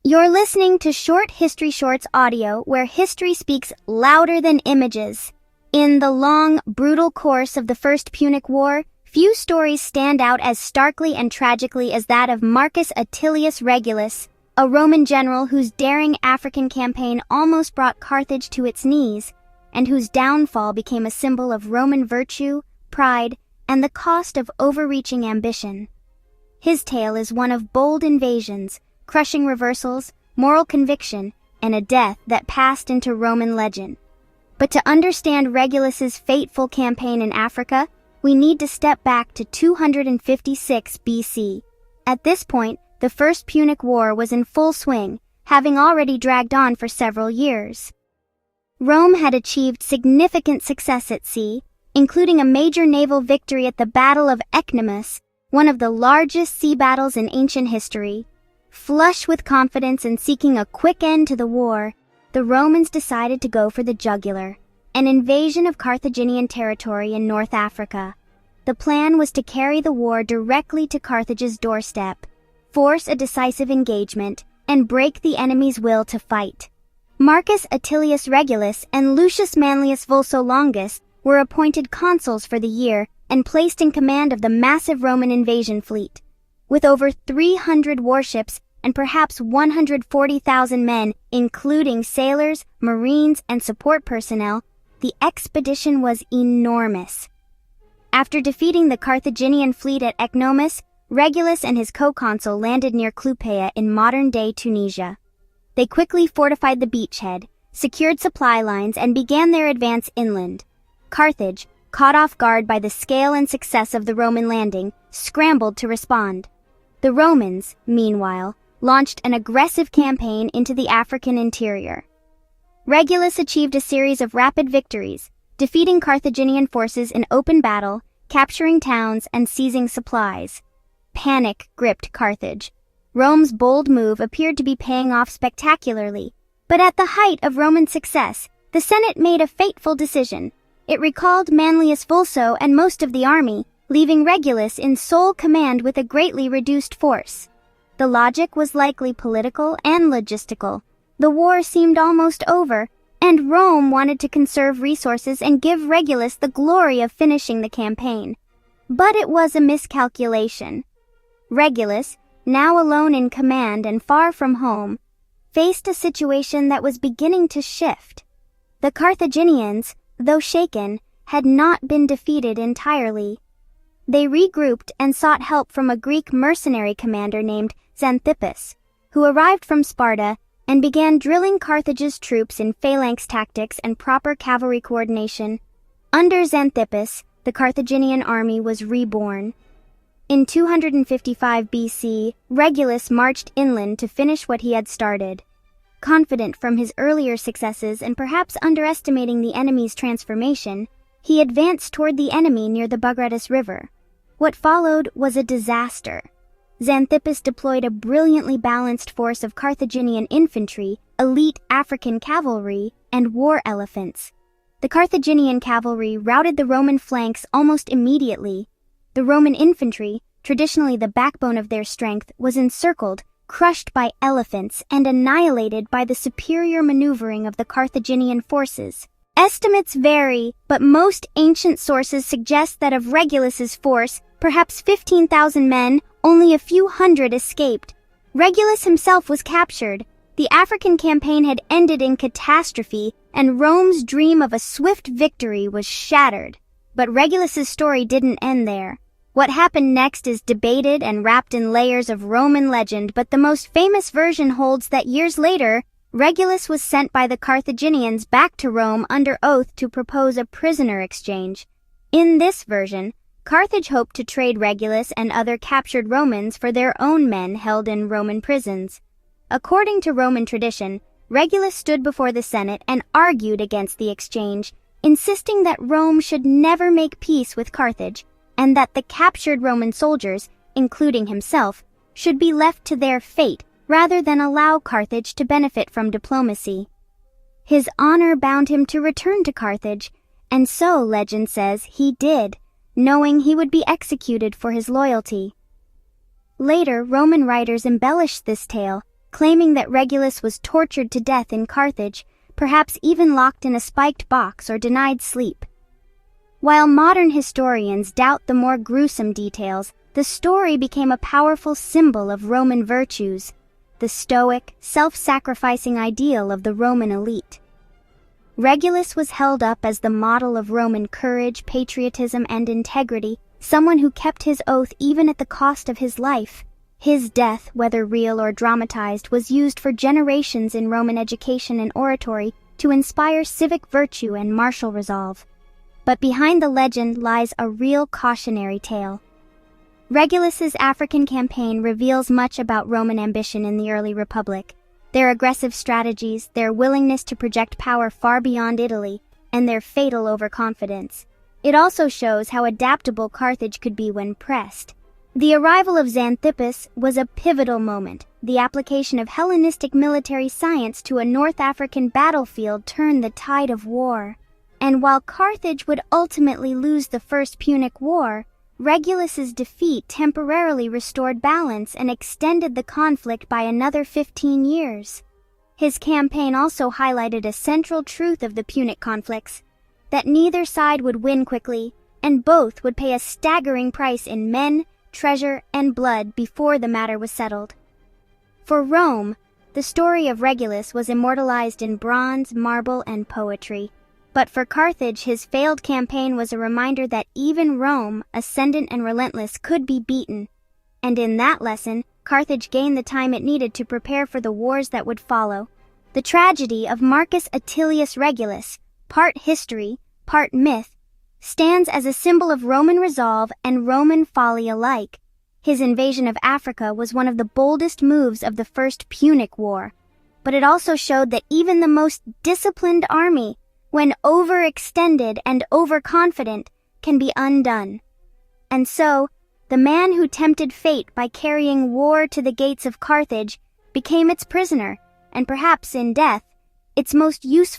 You're listening to Short History Shorts audio, where history speaks louder than images. In the long, brutal course of the First Punic War, few stories stand out as starkly and tragically as that of Marcus Atilius Regulus, a Roman general whose daring African campaign almost brought Carthage to its knees, and whose downfall became a symbol of Roman virtue, pride, and the cost of overreaching ambition. His tale is one of bold invasions, crushing reversals, moral conviction, and a death that passed into Roman legend. But to understand Regulus's fateful campaign in Africa, we need to step back to 256 BC. At this point, the First Punic War was in full swing, having already dragged on for several years. Rome had achieved significant success at sea, including a major naval victory at the Battle of Ecnomus, one of the largest sea battles in ancient history. Flush with confidence and seeking a quick end to the war, the Romans decided to go for the jugular, an invasion of Carthaginian territory in North Africa. The plan was to carry the war directly to Carthage's doorstep, force a decisive engagement, and break the enemy's will to fight. Marcus Atilius Regulus and Lucius Manlius Vulso Longus were appointed consuls for the year and placed in command of the massive Roman invasion fleet. With over 300 warships and perhaps 140,000 men, including sailors, marines, and support personnel, the expedition was enormous. After defeating the Carthaginian fleet at Ecnomus, Regulus and his co-consul landed near Clupea in modern-day Tunisia. They quickly fortified the beachhead, secured supply lines, and began their advance inland. Carthage, caught off guard by the scale and success of the Roman landing, scrambled to respond. The Romans, meanwhile, launched an aggressive campaign into the African interior. Regulus achieved a series of rapid victories, defeating Carthaginian forces in open battle, capturing towns, and seizing supplies. Panic gripped Carthage. Rome's bold move appeared to be paying off spectacularly, but at the height of Roman success, the Senate made a fateful decision. It recalled Manlius Vulso and most of the army, leaving Regulus in sole command with a greatly reduced force. The logic was likely political and logistical. The war seemed almost over, and Rome wanted to conserve resources and give Regulus the glory of finishing the campaign. But it was a miscalculation. Regulus, now alone in command and far from home, faced a situation that was beginning to shift. The Carthaginians, though shaken, had not been defeated entirely. They regrouped and sought help from a Greek mercenary commander named Xanthippus, who arrived from Sparta and began drilling Carthage's troops in phalanx tactics and proper cavalry coordination. Under Xanthippus, the Carthaginian army was reborn. In 255 BC, Regulus marched inland to finish what he had started. Confident from his earlier successes and perhaps underestimating the enemy's transformation, he advanced toward the enemy near the Bagratis River. What followed was a disaster. Xanthippus deployed a brilliantly balanced force of Carthaginian infantry, elite African cavalry, and war elephants. The Carthaginian cavalry routed the Roman flanks almost immediately. The Roman infantry, traditionally the backbone of their strength, was encircled, crushed by elephants, and annihilated by the superior maneuvering of the Carthaginian forces. Estimates vary, but most ancient sources suggest that of Regulus's force, perhaps 15,000 men, only a few hundred escaped. Regulus himself was captured. The African campaign had ended in catastrophe, and Rome's dream of a swift victory was shattered. But Regulus's story didn't end there. What happened next is debated and wrapped in layers of Roman legend, but the most famous version holds that years later, Regulus was sent by the Carthaginians back to Rome under oath to propose a prisoner exchange. In this version, Carthage hoped to trade Regulus and other captured Romans for their own men held in Roman prisons. According to Roman tradition, Regulus stood before the Senate and argued against the exchange, insisting that Rome should never make peace with Carthage, and that the captured Roman soldiers, including himself, should be left to their fate rather than allow Carthage to benefit from diplomacy. His honor bound him to return to Carthage, and so, legend says, he did, knowing he would be executed for his loyalty. Later, Roman writers embellished this tale, claiming that Regulus was tortured to death in Carthage, perhaps even locked in a spiked box or denied sleep. While modern historians doubt the more gruesome details, the story became a powerful symbol of Roman virtues, the stoic, self-sacrificing ideal of the Roman elite. Regulus was held up as the model of Roman courage, patriotism, and integrity, someone who kept his oath even at the cost of his life. His death, whether real or dramatized, was used for generations in Roman education and oratory to inspire civic virtue and martial resolve. But behind the legend lies a real cautionary tale. Regulus's African campaign reveals much about Roman ambition in the early Republic. Their aggressive strategies, their willingness to project power far beyond Italy, and their fatal overconfidence. It also shows how adaptable Carthage could be when pressed. The arrival of Xanthippus was a pivotal moment. The application of Hellenistic military science to a North African battlefield turned the tide of war. And while Carthage would ultimately lose the First Punic War, Regulus's defeat temporarily restored balance and extended the conflict by another 15 years. His campaign also highlighted a central truth of the Punic conflicts, that neither side would win quickly, and both would pay a staggering price in men, treasure, and blood before the matter was settled. For Rome, the story of Regulus was immortalized in bronze, marble, and poetry. But for Carthage, his failed campaign was a reminder that even Rome, ascendant and relentless, could be beaten. And in that lesson, Carthage gained the time it needed to prepare for the wars that would follow. The tragedy of Marcus Attilius Regulus, part history, part myth, stands as a symbol of Roman resolve and Roman folly alike. His invasion of Africa was one of the boldest moves of the First Punic War. But it also showed that even the most disciplined army, when overextended and overconfident, can be undone. And so, the man who tempted fate by carrying war to the gates of Carthage became its prisoner, and perhaps in death, its most useful